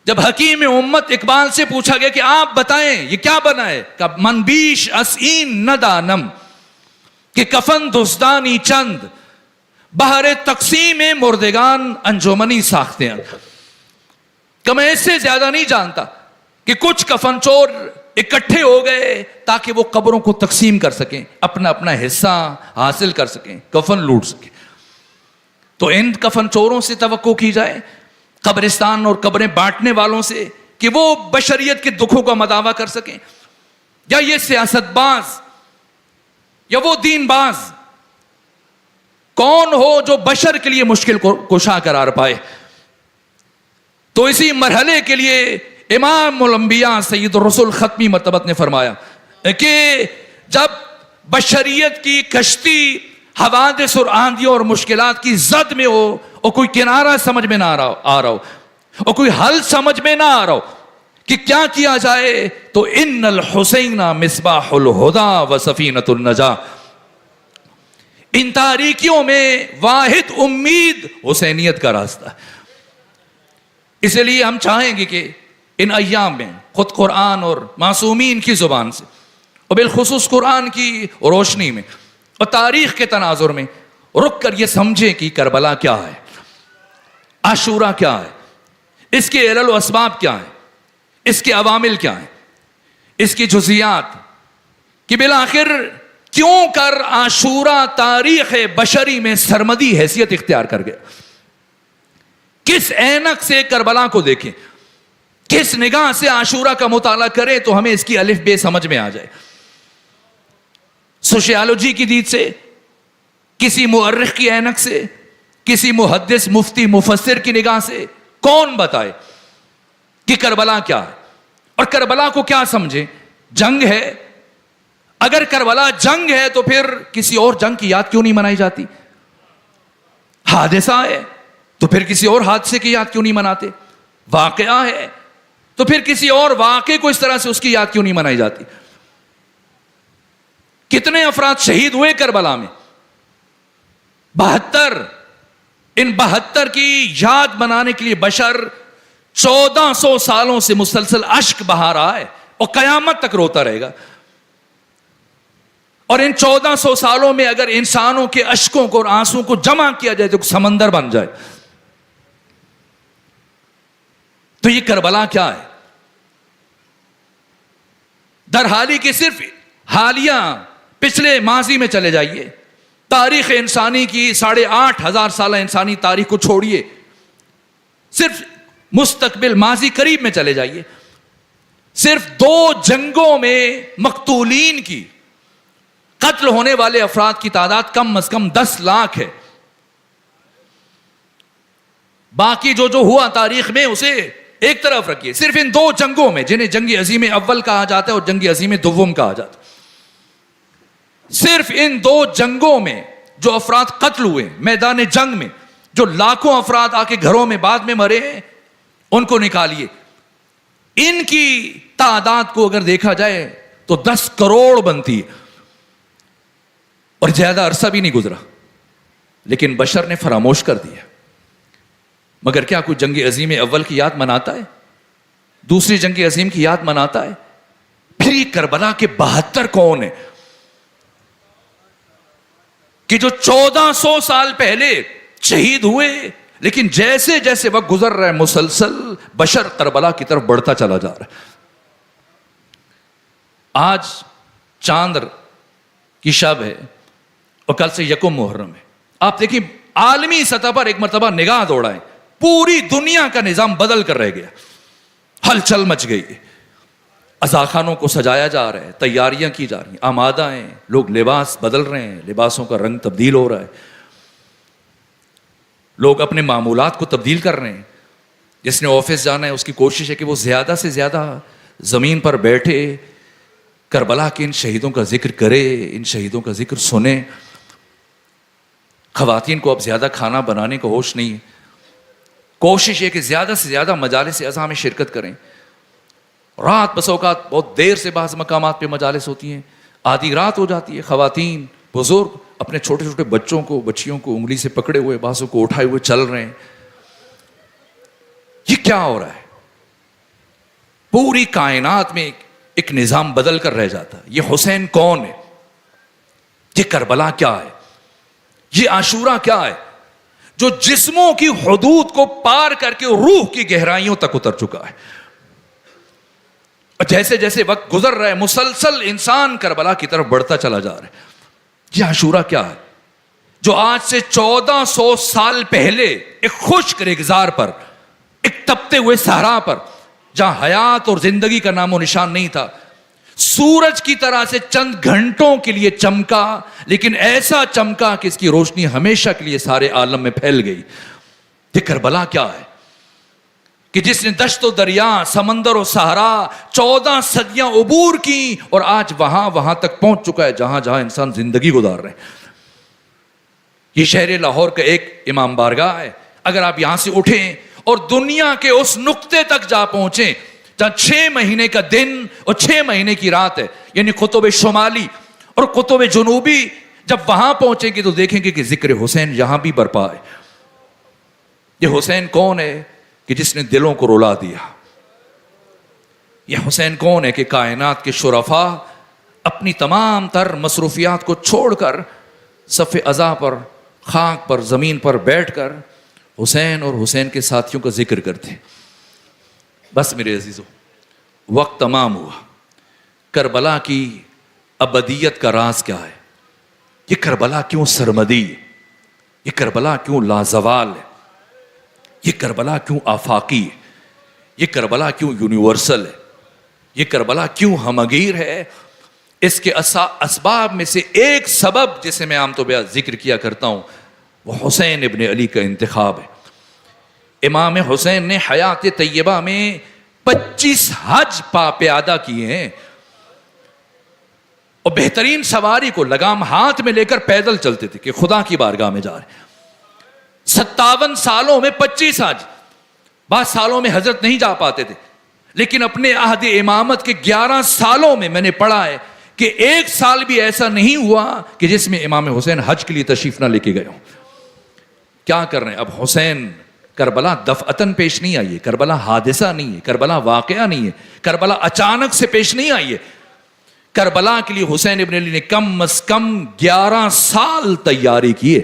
جب حکیم امت اقبال سے پوچھا گیا کہ آپ بتائیں یہ کیا بنا ہے، کہ من بیش از این ندانم کہ کفن دزدانی چند بہر تقسیم مردگان انجمنی ساختے ہیں. کہ میں اس سے زیادہ نہیں جانتا کہ کچھ کفن چور اکٹھے ہو گئے تاکہ وہ قبروں کو تقسیم کر سکیں، اپنا اپنا حصہ حاصل کر سکیں، کفن لوٹ سکیں. تو ان کفن چوروں سے توقع کی جائے، قبرستان اور قبریں بانٹنے والوں سے، کہ وہ بشریت کے دکھوں کا مداوع کر سکیں، یا یہ سیاست باز یا وہ دین باز کون ہو جو بشر کے لیے مشکل کو کشا قرار پائے. تو اسی مرحلے کے لیے امام الانبیاء سید الرسول ختمی مرتبت نے فرمایا کہ جب بشریت کی کشتی حوادث اور آندھیوں اور مشکلات کی زد میں ہو اور کوئی کنارہ سمجھ میں نہ آ رہا ہو اور کوئی حل سمجھ میں نہ آ رہا ہو کہ کیا کیا جائے، تو ان الحسین مصباح الہدا و سفینۃ النجاہ، ان تاریکیوں میں واحد امید حسینیت کا راستہ ہے. اس لیے ہم چاہیں گے کہ ان ایام میں خود قرآن اور معصومین کی زبان سے اور بالخصوص قرآن کی روشنی میں اور تاریخ کے تناظر میں رک کر یہ سمجھیں کہ کربلا کیا ہے، عاشورہ کیا ہے، اس کے علل و اسباب کیا ہیں، اس کے عوامل کیا ہیں، اس کی جزیات، کہ بالآخر کیوں کر عاشورہ تاریخ بشری میں سرمدی حیثیت اختیار کر گیا. کس اینک سے کربلا کو دیکھیں، کس نگاہ سے عاشورہ کا مطالعہ کریں تو ہمیں اس کی الف بے سمجھ میں آ جائے. سوشیالوجی کی دید سے، کسی مورخ کی اینک سے، کسی محدث مفتی مفسر کی نگاہ سے، کون بتائے کہ کربلا کیا ہے اور کربلا کو کیا سمجھیں؟ جنگ ہے. اگر کربلا جنگ ہے تو پھر کسی اور جنگ کی یاد کیوں نہیں منائی جاتی؟ حادثہ ہے تو پھر کسی اور حادثے کی یاد کیوں نہیں مناتے؟ واقعہ ہے تو پھر کسی اور واقعے کو اس طرح سے اس کی یاد کیوں نہیں منائی جاتی؟ کتنے افراد شہید ہوئے کربلا میں؟ 72. ان 72 کی یاد منانے کے لیے بشر 1400 سالوں سے مسلسل اشک بہا رہا ہے اور قیامت تک روتا رہے گا. اور ان 1400 سالوں میں اگر انسانوں کے اشکوں کو اور آنسوں کو جمع کیا جائے تو سمندر بن جائے. تو یہ کربلا کیا ہے؟ در حالی کہ صرف حالیہ پچھلے ماضی میں چلے جائیے، تاریخ انسانی کی 8,500 سالہ انسانی تاریخ کو چھوڑیے، صرف مستقبل ماضی قریب میں چلے جائیے، صرف 2 جنگوں میں مقتولین کی، قتل ہونے والے افراد کی تعداد کم از کم 10 لاکھ ہے. باقی جو ہوا تاریخ میں اسے ایک طرف رکھیے. صرف ان 2 جنگوں میں، جنہیں جنگ عظیم اول کہا جاتا ہے اور جنگ عظیم دوم کہا جاتا ہے، صرف ان 2 جنگوں میں جو افراد قتل ہوئے میدان جنگ میں، جو لاکھوں افراد آ کے گھروں میں بعد میں مرے ہیں، ان کو نکالیے. ان کی تعداد کو اگر دیکھا جائے تو 10 کروڑ بنتی ہے. اور زیادہ عرصہ بھی نہیں گزرا لیکن بشر نے فراموش کر دیا. مگر کیا کوئی جنگ عظیم اول کی یاد مناتا ہے؟ دوسری جنگ عظیم کی یاد مناتا ہے؟ پھر یہ کربلا کے 72 کون ہیں کہ جو 1400 سال پہلے شہید ہوئے، لیکن جیسے جیسے وقت گزر رہا ہے مسلسل بشر کربلا کی طرف بڑھتا چلا جا رہا ہے. آج چاند کی شب ہے اور کل سے 1 محرم ہے. آپ دیکھیں عالمی سطح پر ایک مرتبہ نگاہ دوڑائیں، پوری دنیا کا نظام بدل کر رہ گیا، ہلچل مچ گئی. عزاخانوں کو سجایا جا رہا ہے، تیاریاں کی جا رہی ہیں، آمادہ ہیں، لوگ لباس بدل رہے ہیں، لباسوں کا رنگ تبدیل ہو رہا ہے، لوگ اپنے معمولات کو تبدیل کر رہے ہیں. جس نے آفس جانا ہے اس کی کوشش ہے کہ وہ زیادہ سے زیادہ زمین پر بیٹھے کربلا کے ان شہیدوں کا ذکر کرے، ان شہیدوں کا ذکر سنے. خواتین کو اب زیادہ کھانا بنانے کا ہوش نہیں ہے، کوشش ہے کہ زیادہ سے زیادہ مجالس اعزاء میں شرکت کریں. رات بس اوقات بہت دیر سے بعض مقامات پہ مجالس ہوتی ہیں، آدھی رات ہو جاتی ہے، خواتین بزرگ اپنے چھوٹے چھوٹے بچوں کو بچیوں کو انگلی سے پکڑے ہوئے، بعضوں کو اٹھائے ہوئے چل رہے ہیں. یہ کیا ہو رہا ہے؟ پوری کائنات میں ایک نظام بدل کر رہ جاتا ہے. یہ حسین کون ہے؟ یہ کربلا کیا ہے؟ یہ عاشورہ کیا ہے جو جسموں کی حدود کو پار کر کے روح کی گہرائیوں تک اتر چکا ہے؟ اور جیسے جیسے وقت گزر رہا ہے مسلسل انسان کربلا کی طرف بڑھتا چلا جا رہا ہے. یہ عاشورہ کیا ہے جو آج سے 1400 سال پہلے ایک خشک ریگزار پر، ایک تپتے ہوئے صحرا پر، جہاں حیات اور زندگی کا نام و نشان نہیں تھا، سورج کی طرح سے چند گھنٹوں کے لیے چمکا، لیکن ایسا چمکا کہ اس کی روشنی ہمیشہ کے لیے سارے عالم میں پھیل گئی. یہ کربلا کیا ہے کہ جس نے دشت و دریا، سمندر و صحرا 14 صدیاں عبور کی اور آج وہاں تک پہنچ چکا ہے جہاں جہاں انسان زندگی گزار رہے ہیں. یہ شہر لاہور کا ایک امام بارگاہ ہے. اگر آپ یہاں سے اٹھیں اور دنیا کے اس نقطے تک جا پہنچیں جہاں 6 مہینے کا دن اور 6 مہینے کی رات ہے، یعنی قطب شمالی اور قطب جنوبی، جب وہاں پہنچیں گے تو دیکھیں گے کہ ذکر حسین یہاں بھی برپا ہے. یہ حسین کون ہے کہ جس نے دلوں کو رلا دیا؟ یہ حسین کون ہے کہ کائنات کے شرفا اپنی تمام تر مصروفیات کو چھوڑ کر صف عزا پر خاک پر زمین پر بیٹھ کر حسین اور حسین کے ساتھیوں کا ذکر کرتے ہیں. بس میرے عزیزو، وقت تمام ہوا. کربلا کی ابدیت کا راز کیا ہے؟ یہ کربلا کیوں سرمدی ہے؟ یہ کربلا کیوں لازوال ہے؟ یہ کربلا کیوں آفاقی ہے؟ یہ کربلا کیوں یونیورسل ہے؟ یہ کربلا کیوں ہمگیر ہے؟ اس کے اسباب میں سے ایک سبب جسے میں عام طور پہ ذکر کیا کرتا ہوں وہ حسین ابن علی کا انتخاب ہے. امام حسین نے حیات طیبہ میں 25 حج پیادہ کیے ہیں اور بہترین سواری کو لگام ہاتھ میں لے کر پیدل چلتے تھے کہ خدا کی بارگاہ میں جا رہے. 57 سالوں میں 25 حج. بعض سالوں میں حضرت نہیں جا پاتے تھے، لیکن اپنے عہد امامت کے 11 سالوں میں میں نے پڑھا ہے کہ ایک سال بھی ایسا نہیں ہوا کہ جس میں امام حسین حج کے لیے تشریف نہ لے کے گئے ہوں. کیا کر رہے ہیں اب حسین؟ کربلا دفعتاً پیش نہیں آئی ہے، کربلا حادثہ نہیں ہے، کربلا واقعہ نہیں ہے، کربلا اچانک سے پیش نہیں آئی ہے. کربلا کے لیے حسین ابن علی نے کم از کم 11 سال تیاری کیے.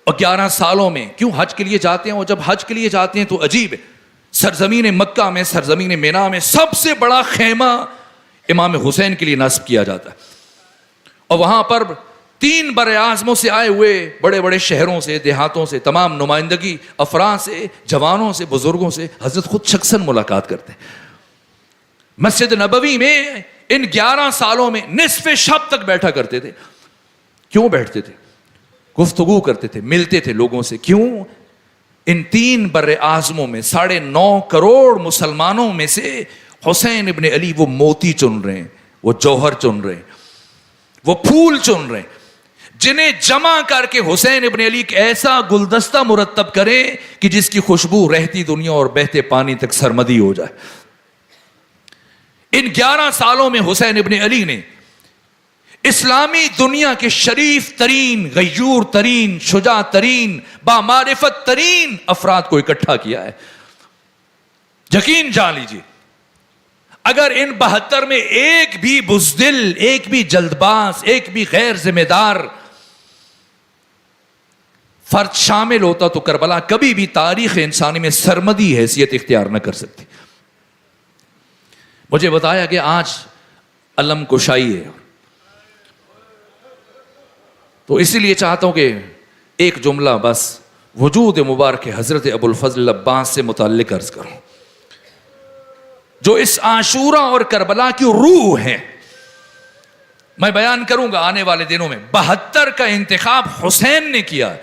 اور 11 سالوں میں کیوں حج کے لیے جاتے ہیں؟ اور جب حج کے لیے جاتے ہیں تو عجیب ہے، سرزمین مکہ میں، سرزمین مینا میں سب سے بڑا خیمہ امام حسین کے لیے نصب کیا جاتا ہے. اور وہاں پر 3 بر اعظموں سے آئے ہوئے بڑے بڑے شہروں سے، دیہاتوں سے، تمام نمائندگی افراد سے، جوانوں سے، بزرگوں سے حضرت خود شخصاً ملاقات کرتے ہیں. مسجد نبوی میں ان 11 سالوں میں نصف شب تک بیٹھا کرتے تھے. کیوں بیٹھتے تھے؟ گفتگو کرتے تھے، ملتے تھے لوگوں سے. کیوں؟ ان 3 بر اعظموں میں 9.5 کروڑ مسلمانوں میں سے حسین ابن علی وہ موتی چن رہے ہیں، وہ جوہر چن رہے ہیں، وہ پھول چن رہے ہیں جنہیں جمع کر کے حسین ابن علی ایک ایسا گلدستہ مرتب کریں کہ جس کی خوشبو رہتی دنیا اور بہتے پانی تک سرمدی ہو جائے. ان 11 سالوں میں حسین ابن علی نے اسلامی دنیا کے شریف ترین، غیور ترین، شجاع ترین، بامعرفت ترین افراد کو اکٹھا کیا ہے. یقین جان لیجیے، اگر ان 72 میں ایک بھی بزدل، ایک بھی جلد باز، ایک بھی غیر ذمہ دار فرد شامل ہوتا تو کربلا کبھی بھی تاریخ انسانی میں سرمدی حیثیت اختیار نہ کر سکتی. مجھے بتایا کہ آج علم کشائی ہے، تو اسی لیے چاہتا ہوں کہ ایک جملہ بس وجود مبارک حضرت ابو الفضل عباس سے متعلق عرض کروں، جو اس عاشورہ اور کربلا کی روح ہے. میں بیان کروں گا آنے والے دنوں میں. 72 کا انتخاب حسین نے کیا،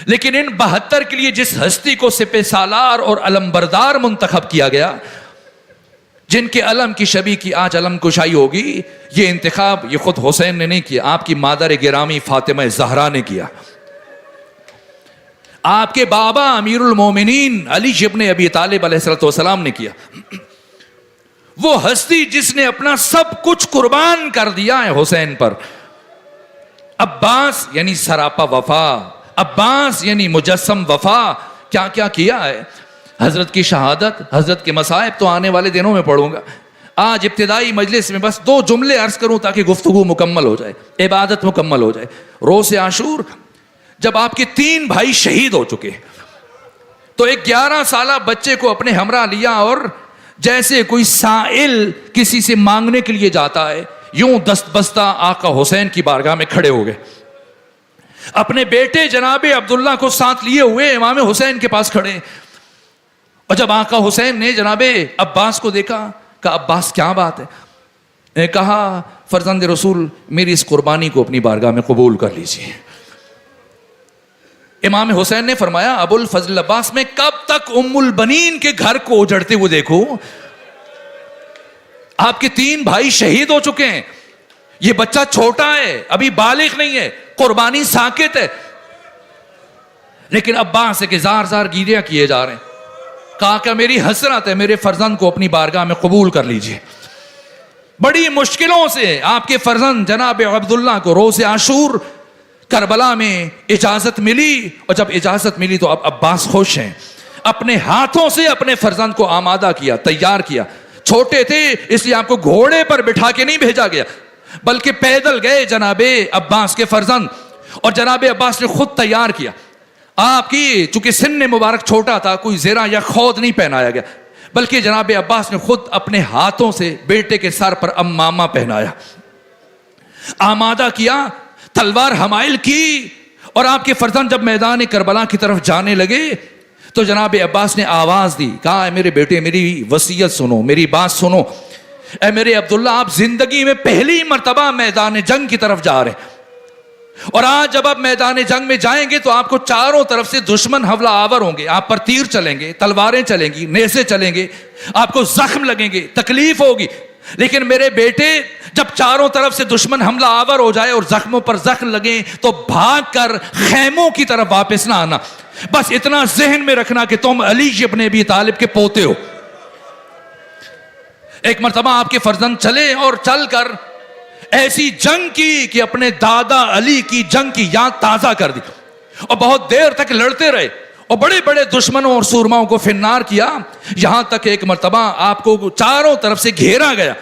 لیکن ان 72 کے لیے جس ہستی کو سپہ سالار اور علم بردار منتخب کیا گیا، جن کے علم کی شبی کی آج علم کشائی ہوگی، یہ انتخاب یہ خود حسین نے نہیں کیا، آپ کی مادر گرامی فاطمہ زہرا نے کیا. آپ کے بابا امیر المومنین علی ابن ابی طالب علیہ السلام نے کیا. وہ ہستی جس نے اپنا سب کچھ قربان کر دیا ہے حسین پر. عباس یعنی سراپا وفا، عباس یعنی مجسم وفا. کیا کیا کیا ہے. حضرت کی شہادت، حضرت کے مصائب تو آنے والے دنوں میں پڑھوں گا. آج ابتدائی مجلس میں بس 2 جملے عرض کروں تاکہ گفتگو مکمل ہو جائے، عبادت مکمل ہو جائے. روز عاشور جب آپ کے 3 بھائی شہید ہو چکے تو ایک 11 سالہ بچے کو اپنے ہمراہ لیا اور جیسے کوئی سائل کسی سے مانگنے کے لیے جاتا ہے، یوں دست بستہ آقا حسین کی بارگاہ میں کھڑے ہو گئے. اپنے بیٹے جناب عبداللہ کو ساتھ لیے ہوئے امام حسین کے پاس کھڑے. اور جب آقا حسین نے جناب عباس کو دیکھا، کہا عباس کیا بات ہے؟ نے کہا فرزند رسول میری اس قربانی کو اپنی بارگاہ میں قبول کر لیجیے. امام حسین نے فرمایا ابو الفضل عباس میں کب تک ام البنین کے گھر کو اجڑتے ہوئے دیکھوں؟ آپ کے 3 بھائی شہید ہو چکے ہیں، یہ بچہ چھوٹا ہے، ابھی بالغ نہیں ہے، قربانی ساکت ہے. لیکن عباس سے کہ زار زار گیریاں کیے جا رہے ہیں. کہا کہ میری حسرت ہے، میرے فرزند کو اپنی بارگاہ میں قبول کر لیجیے. بڑی مشکلوں سے آپ کے فرزند جناب عبداللہ کو روز عاشور کربلا میں اجازت ملی. اور جب اجازت ملی تو اب عباس خوش ہیں. اپنے ہاتھوں سے اپنے فرزند کو آمادہ کیا، تیار کیا. چھوٹے تھے اس لیے آپ کو گھوڑے پر بٹھا کے نہیں بھیجا گیا بلکہ پیدل گئے جناب عباس کے فرزند, اور جناب عباس نے خود تیار کیا. آپ کی چونکہ سن مبارک چھوٹا تھا, کوئی زرہ یا خود نہیں پہنایا گیا بلکہ جناب عباس نے خود اپنے ہاتھوں سے بیٹے کے سر پر امامہ پہنایا, آمادہ کیا, تلوار حمائل کی, اور آپ کے فرزند جب میدان کربلا کی طرف جانے لگے تو جناب عباس نے آواز دی, کہا اے میرے بیٹے میری وصیت سنو, میری بات سنو, اے میرے عبداللہ آپ زندگی میں پہلی مرتبہ میدان جنگ کی طرف جا رہے ہیں, اور آج جب آپ میدان جنگ میں جائیں گے تو آپ کو چاروں طرف سے دشمن حملہ آور ہوں گے, آپ پر تیر چلیں گے, تلواریں چلیں گی, نیزے چلیں گے, آپ کو زخم لگیں گے, تکلیف ہوگی, لیکن میرے بیٹے جب چاروں طرف سے دشمن حملہ آور ہو جائے اور زخموں پر زخم لگیں تو بھاگ کر خیموں کی طرف واپس نہ آنا, بس اتنا ذہن میں رکھنا کہ تم علی ابن ابی طالب کے پوتے ہو. ایک مرتبہ آپ کے فرزند چلے اور چل کر ایسی جنگ کی کہ اپنے دادا علی کی جنگ کی یاد تازہ کر دی, اور بہت دیر تک لڑتے رہے اور بڑے بڑے دشمنوں اور سورماؤں کو فنار کیا, یہاں تک ایک مرتبہ آپ کو چاروں طرف سے گھیرا گیا.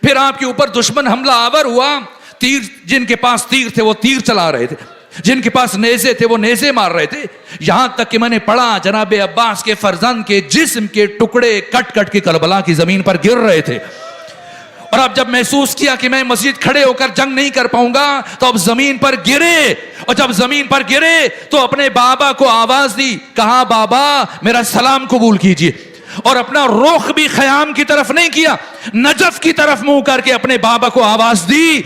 پھر آپ کے اوپر دشمن حملہ آور ہوا, تیر جن کے پاس تیر تھے وہ تیر چلا رہے تھے, جن کے پاس نیزے تھے وہ نیزے مار رہے تھے, یہاں تک کہ میں نے پڑھا جناب عباس کے فرزند کے جسم کے ٹکڑے کٹ کٹ کے کربلا کی زمین پر گر رہے تھے. اور اب جب محسوس کیا کہ میں مزید کھڑے ہو کر جنگ نہیں کر پاؤں گا تو اب زمین پر گرے, اور جب زمین پر گرے تو اپنے بابا کو آواز دی, کہا بابا میرا سلام قبول کیجئے, اور اپنا رخ بھی خیام کی طرف نہیں کیا, نجف کی طرف منہ کر کے اپنے بابا کو آواز دی.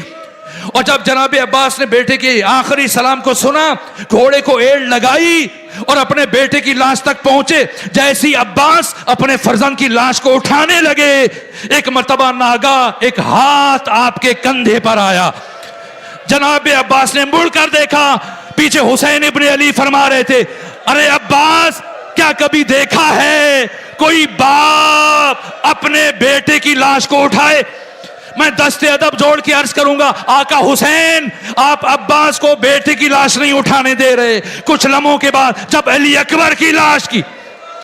اور جب جناب عباس نے بیٹے کے آخری سلام کو سنا, گھوڑے کو ایڑ لگائی اور اپنے بیٹے کی لاش تک پہنچے. جیسی عباس اپنے فرزند کی لاش کو اٹھانے لگے, ایک مرتبہ ناگا ایک ہاتھ آپ کے کندھے پر آیا. جناب عباس نے مڑ کر دیکھا, پیچھے حسین ابن علی فرما رہے تھے, ارے عباس کیا کبھی دیکھا ہے کوئی باپ اپنے بیٹے کی لاش کو اٹھائے؟ میں دست ادب جوڑ کے عرض کروں گا, آقا حسین آپ عباس کو بیٹے کی لاش نہیں اٹھانے دے رہے. کچھ لمحوں کے بعد جب علی اکبر کی لاش کی